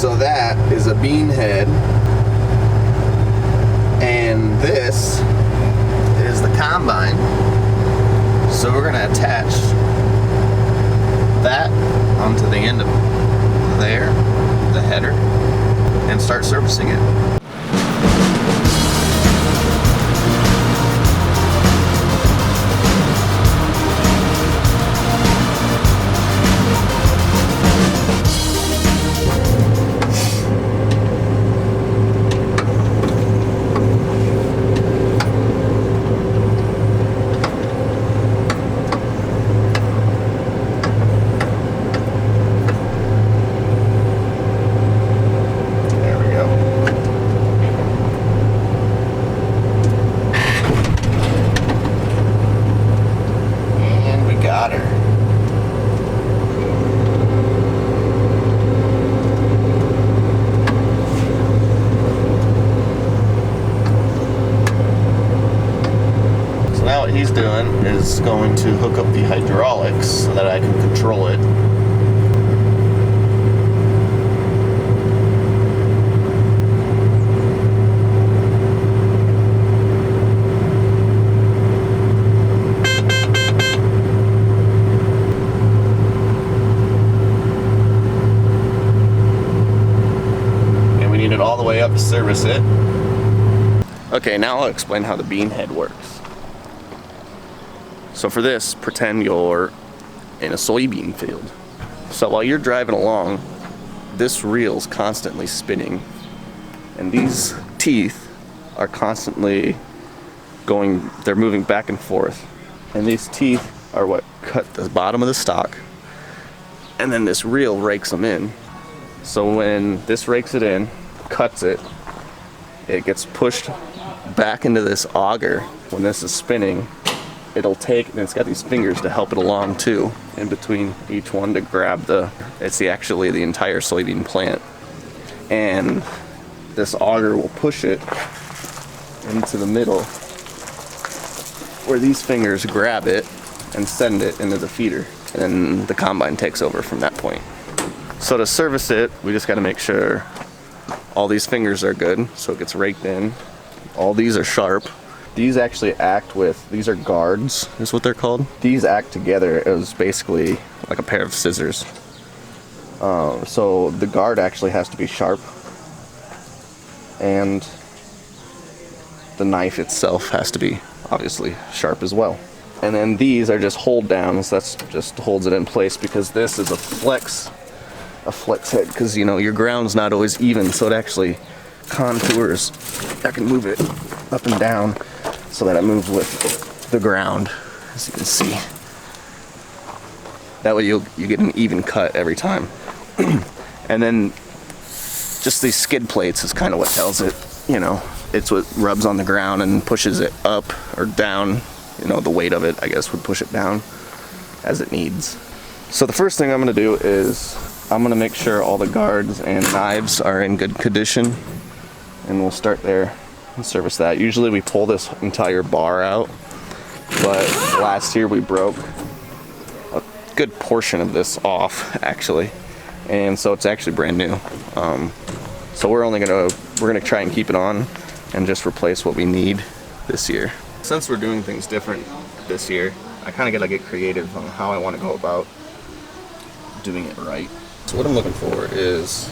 So that is a bean head, and this is the combine. So we're gonna attach that onto the end of there, the header, and start servicing it. What he's doing is going to hook up the hydraulics so that I can control it. And we need it all the way up to service it. Okay, now I'll explain how the bean head works. So for this, pretend you're in a soybean field. So while you're driving along, this reel's constantly spinning, and these teeth are constantly they're moving back and forth. And these teeth are what cut the bottom of the stalk, and then this reel rakes them in. So when this rakes it in, cuts it, it gets pushed back into this auger. When this is spinning, it'll take, and it's got these fingers to help it along too, in between each one to grab actually the entire soybean plant. And this auger will push it into the middle where these fingers grab it and send it into the feeder. And then the combine takes over from that point. So to service it, we just got to make sure all these fingers are good, so it gets raked in. All these are sharp. These actually these are guards, is what they're called. These act together as basically like a pair of scissors. So the guard actually has to be sharp, and the knife itself has to be obviously sharp as well. And then these are just hold downs. That's just holds it in place, because this is a flex head, because your ground's not always even, so it actually contours. I can move it up and down so that it moves with the ground, as you can see. That way you get an even cut every time. And then just these skid plates is kind of what tells it, it's what rubs on the ground and pushes it up or down. The weight of it, I guess, would push it down as it needs. So the first thing I'm going to do is I'm going to make sure all the guards and knives are in good condition, and we'll start there and service that. Usually we pull this entire bar out, but last year we broke a good portion of this off, actually, and so it's actually brand new. So we're gonna try and keep it on and just replace what we need this year. Since we're doing things different this year, I kind of gotta get creative on how I want to go about doing it right. So what I'm looking for is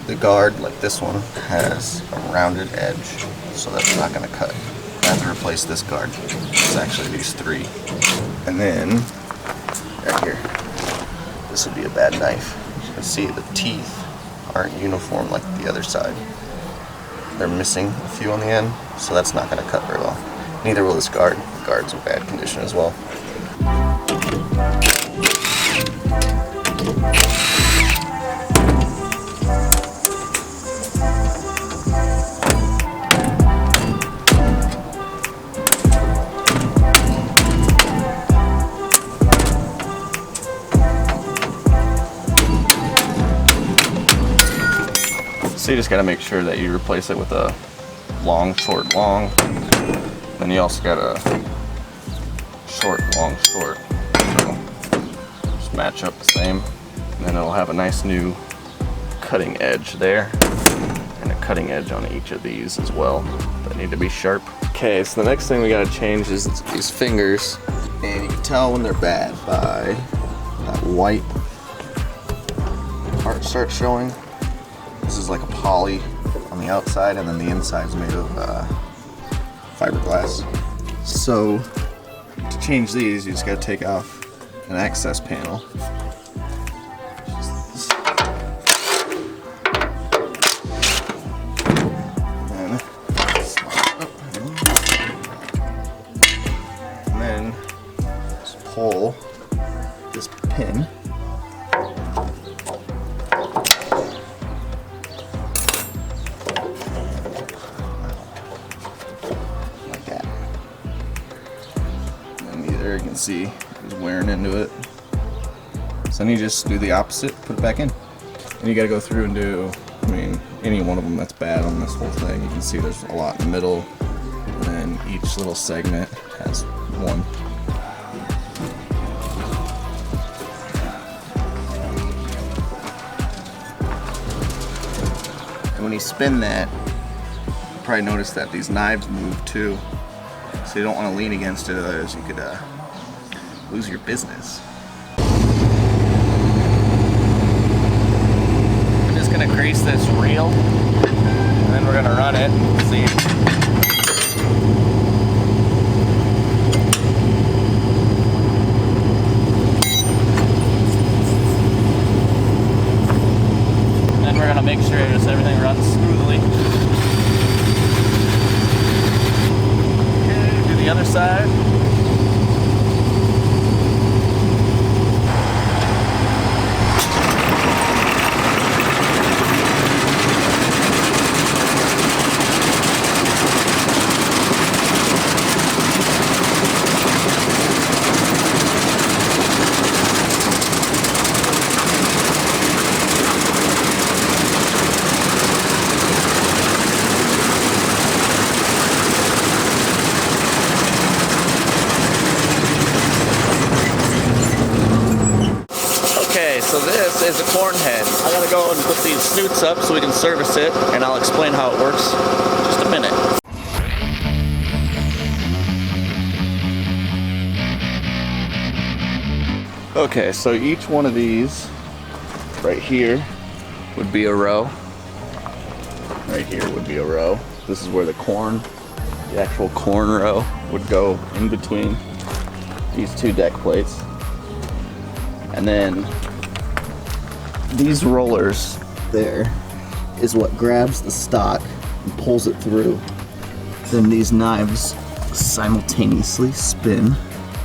the guard, like this one, has a rounded edge, so that's not going to cut. I have to replace this guard. It's actually these three. And then, right here, this would be a bad knife. You can see the teeth aren't uniform like the other side. They're missing a few on the end, so that's not going to cut very well. Neither will this guard. The guard's in bad condition as well. So you just got to make sure that you replace it with a long, short, long. Then you also got a short, long, short. So just match up the same, and then it'll have a nice new cutting edge there, and a cutting edge on each of these as well that need to be sharp. Okay, so the next thing we gotta change is these fingers, and you can tell when they're bad by that white part starts showing. This is like a poly on the outside, and then the inside is made of fiberglass. So to change these, you just gotta take off an access panel. And then just pull this pin. You can see it's wearing into it. So then you just do the opposite, put it back in. And you gotta go through and do, I mean, any one of them that's bad on this whole thing. You can see there's a lot in the middle, and then each little segment has one. And when you spin that, you probably notice that these knives move too. So you don't want to lean against it, otherwise you could lose your business. I'm just gonna grease this reel, and then we're gonna run it and see. And then we're gonna make sure just everything runs smoothly. Okay, do the other side. So this is a corn head. I gotta go and put these snoots up so we can service it, and I'll explain how it works in just a minute. Okay, so each one of these right here would be a row. Right here would be a row. This is where the corn, the actual corn row, would go in between these two deck plates. And then these rollers there is what grabs the stock and pulls it through. Then these knives simultaneously spin,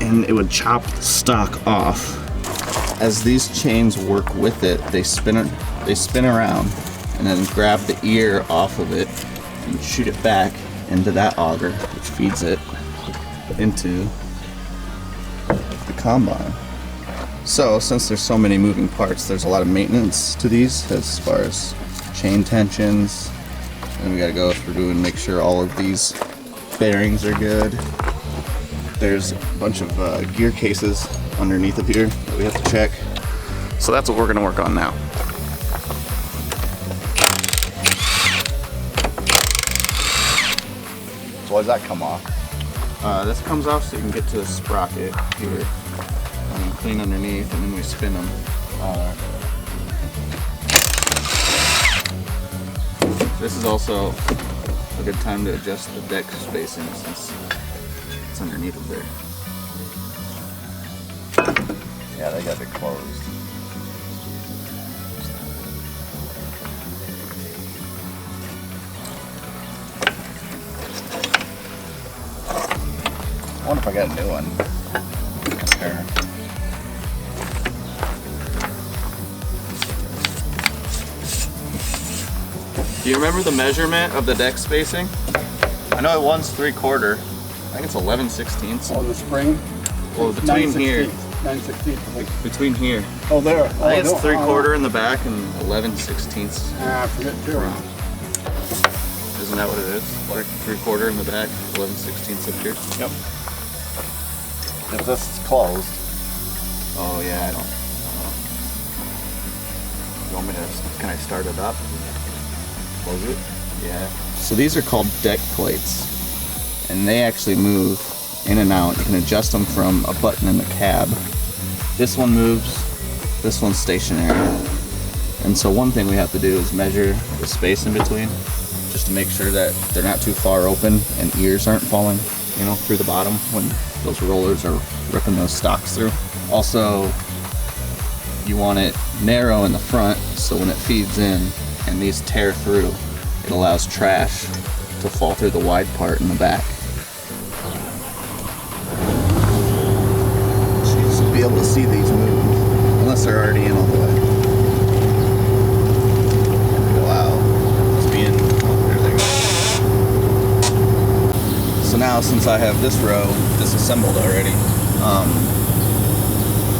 and it would chop the stock off. As these chains work with it, they spin around and then grab the ear off of it and shoot it back into that auger, which feeds it into the combine. So, since there's so many moving parts, there's a lot of maintenance to these as far as chain tensions. And we gotta go through and make sure all of these bearings are good. There's a bunch of gear cases underneath of here that we have to check. So that's what we're gonna work on now. So why does that come off? This comes off so you can get to the sprocket here. And clean underneath, and then we spin them. This is also a good time to adjust the deck spacing since it's underneath of there. Yeah, they got it closed. I wonder if I got a new one. There. Do you remember the measurement of the deck spacing? I know one's 3/4. I think it's 11/16. Oh, the spring? Well, between here. 9/16. Between here. Oh, there. I think it's 3/4 in the back and 11/16. I forget too. Isn't that what it is? Like 3/4 in the back, 11/16 up here. Yep. If this is closed. Oh yeah, I don't know. You want me to, can I start it up? Close it? Yeah. So these are called deck plates, and they actually move in and out. You can adjust them from a button in the cab. This one moves, this one's stationary. And so one thing we have to do is measure the space in between, just to make sure that they're not too far open and ears aren't falling, you know, through the bottom when those rollers are ripping those stocks through. Also, you want it narrow in the front, so when it feeds in and these tear through, it allows trash to fall through the wide part in the back. So you should be able to see these move, unless they're already in all the way. Go out. Must be in. There they go. So now, since I have this row disassembled already,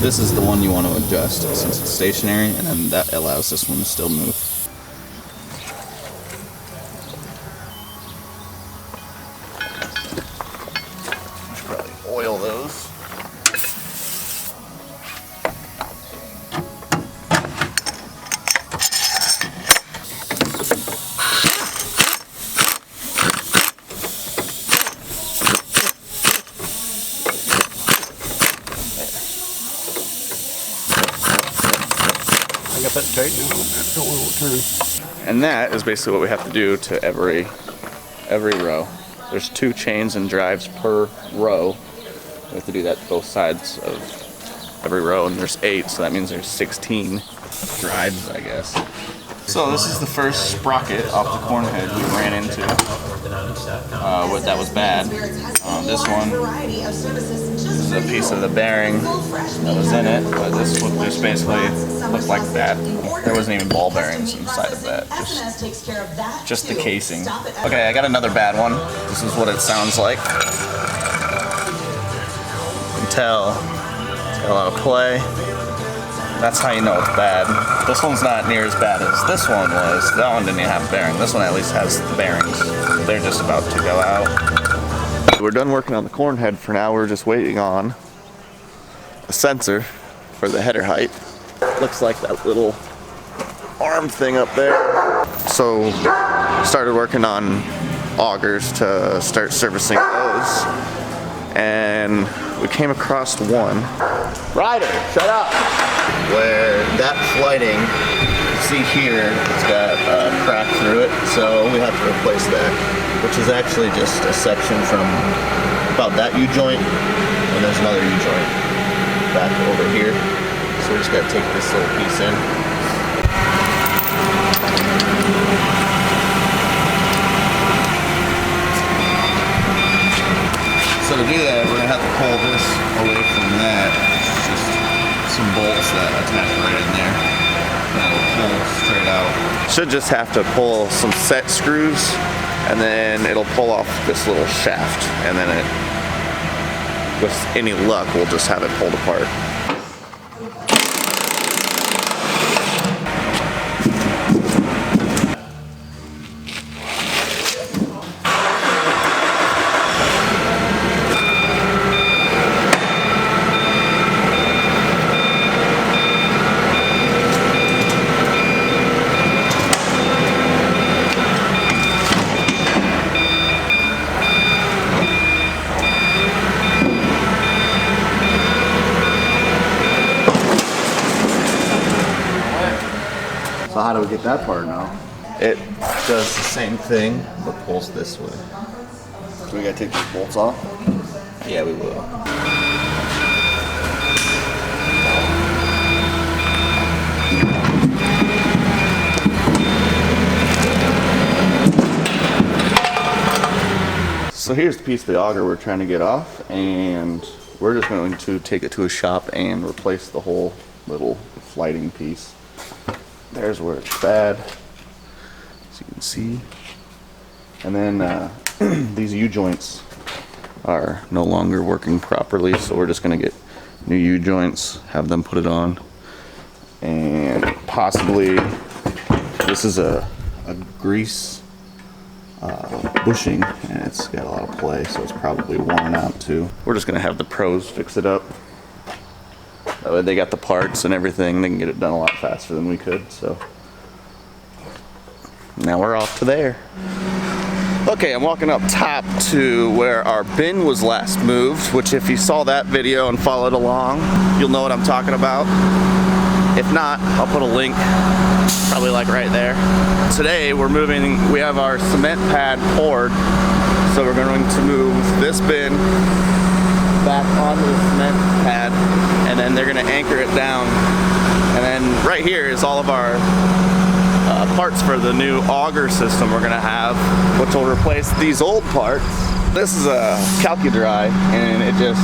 this is the one you want to adjust since it's stationary, and then that allows this one to still move. Should probably oil those. Got that tight now. Don't want to turn. And that is basically what we have to do to every row. There's 2 chains and drives per row. We have to do that to both sides of every row, and there's 8, so that means there's 16 drives, I guess. So this is the first sprocket off the corn head we ran into. What that was bad. This one is a piece of the bearing that was in it, but this would just basically look like that. There wasn't even ball bearings inside of that, just the casing. Okay, I got another bad one. This is what it sounds like. You can tell it's got a lot of play. That's how you know it's bad. This one's not near as bad as this one was. That one didn't even have a bearing. This one at least has the bearings. They're just about to go out. We're done working on the corn head for now. We're just waiting on a sensor for the header height. Looks like that little arm thing up there. So started working on augers to start servicing those. And we came across one. Ryder, shut up! Where that flighting, see here, it's got a crack through it, so we have to replace that, which is actually just a section from about that U-joint, and there's another U-joint back over here. So we just got to take this little piece in. So to do that, we're going to have to pull this away from that. It's just some bolts that attach right in there. And it'll pull straight out. Should just have to pull some set screws, and then it'll pull off this little shaft. And then it, with any luck, we'll just have it pulled apart. So how do we get that part now? It does the same thing, but pulls this way. So we gotta take these bolts off? Yeah, we will. So here's the piece of the auger we're trying to get off, and we're just going to take it to a shop and replace the whole little flighting piece. There's where it's bad, as you can see. And then these U-joints are no longer working properly, so we're just going to get new U-joints, have them put it on, and possibly this is a grease bushing, and it's got a lot of play, so it's probably worn out too. We're just going to have the pros fix it up. That way they got the parts and everything. They can get it done a lot faster than we could. So now we're off to there. Okay, I'm walking up top to where our bin was last moved, which if you saw that video and followed along, you'll know what I'm talking about. If not, I'll put a link, probably like right there. Today we're moving, we have our cement pad poured, so we're going to move this bin back onto the cement pad, and then they're going to anchor it down. And then right here is all of our parts for the new auger system we're going to have, which will replace these old parts. This is a calc-u-dry, and it just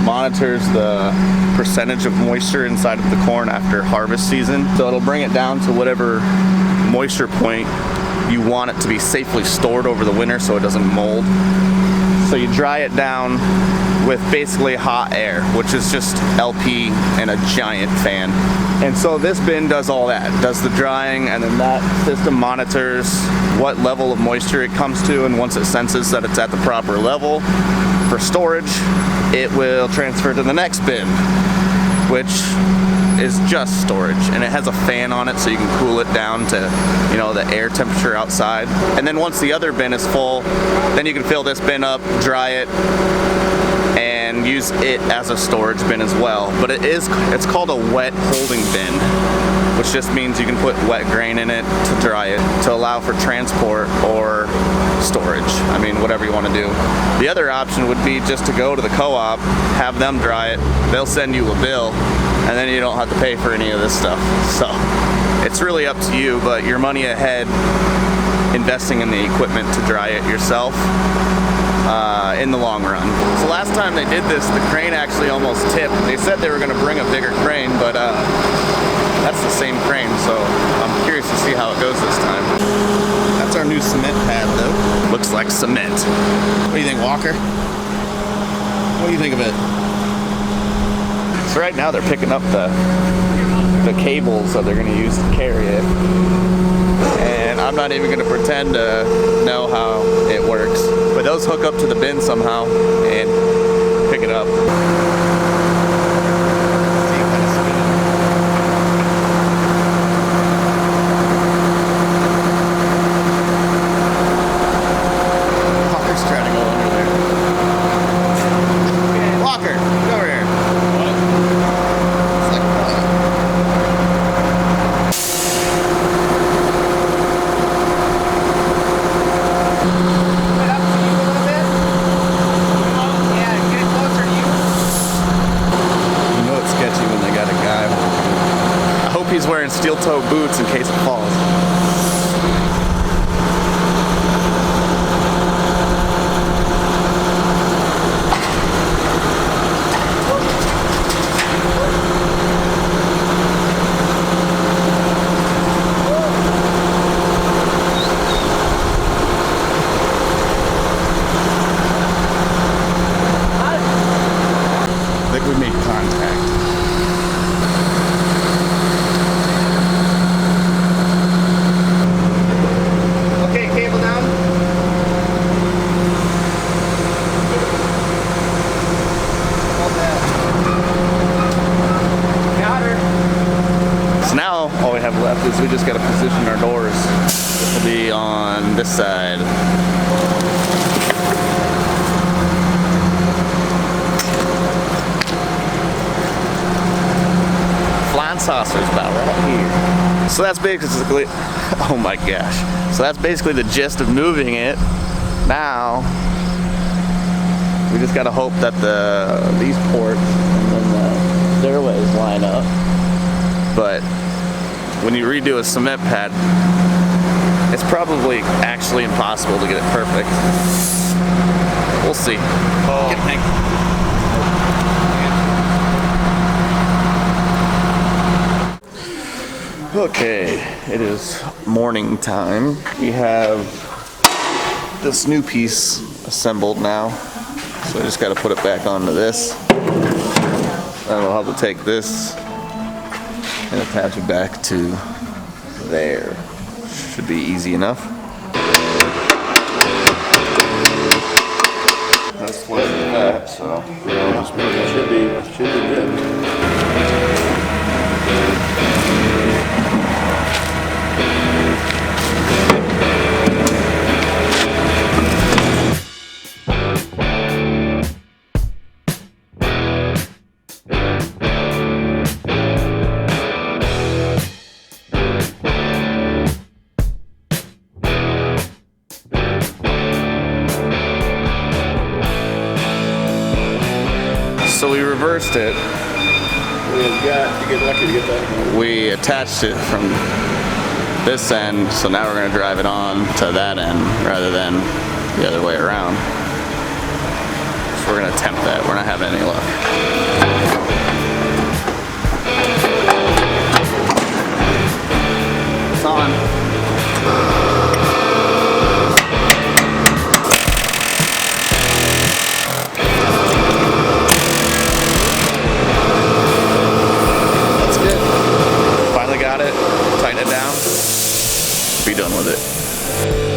monitors the percentage of moisture inside of the corn after harvest season. So it'll bring it down to whatever moisture point you want it to be safely stored over the winter so it doesn't mold. So you dry it down with basically hot air, which is just LP and a giant fan. And so this bin does all that, does the drying, and then that system monitors what level of moisture it comes to, and once it senses that it's at the proper level for storage, it will transfer to the next bin, which is just storage, and it has a fan on it so you can cool it down to, you know, the air temperature outside. And then once the other bin is full, then you can fill this bin up, dry it, and use it as a storage bin as well. But it's called a wet holding bin, which just means you can put wet grain in it to dry it to allow for transport or storage. I mean, whatever you want to do. The other option would be just to go to the co-op, have them dry it, they'll send you a bill, and then you don't have to pay for any of this stuff. So it's really up to you, but you're money ahead investing in the equipment to dry it yourself in the long run. So last time they did this, the crane actually almost tipped. They said they were going to bring a bigger crane, but that's the same crane, so I'm curious to see how it goes this time. That's our new cement pad though. Looks like cement. What do you think, Walker? What do you think of it? So right now they're picking up the cables that they're going to use to carry it. And I'm not even going to pretend to know how it works. But those hook up to the bin somehow and pick it up. Walker's trying to go under there. Walker, get over here. It's like he's wearing steel-toe boots in case it falls. I think we made contact. Left is we just got to position our doors. This will be on this side. Flying saucers about right here. So that's basically, oh my gosh. So that's basically the gist of moving it. Now we just got to hope that these ports and then the stairways line up. But when you redo a cement pad, it's probably actually impossible to get it perfect. We'll see. Okay, it is morning time. We have this new piece assembled now, so I just got to put it back onto this. Then we'll have to take this and attach it back to there. Should be easy enough. That's flush with that, so Yeah, should be good. reversed it. You get lucky to get that. We attached it from this end, so now we're going to drive it on to that end rather than the other way around. So we're going to attempt that. We're not having any luck. It's on. Got it, tighten it down, be done with it.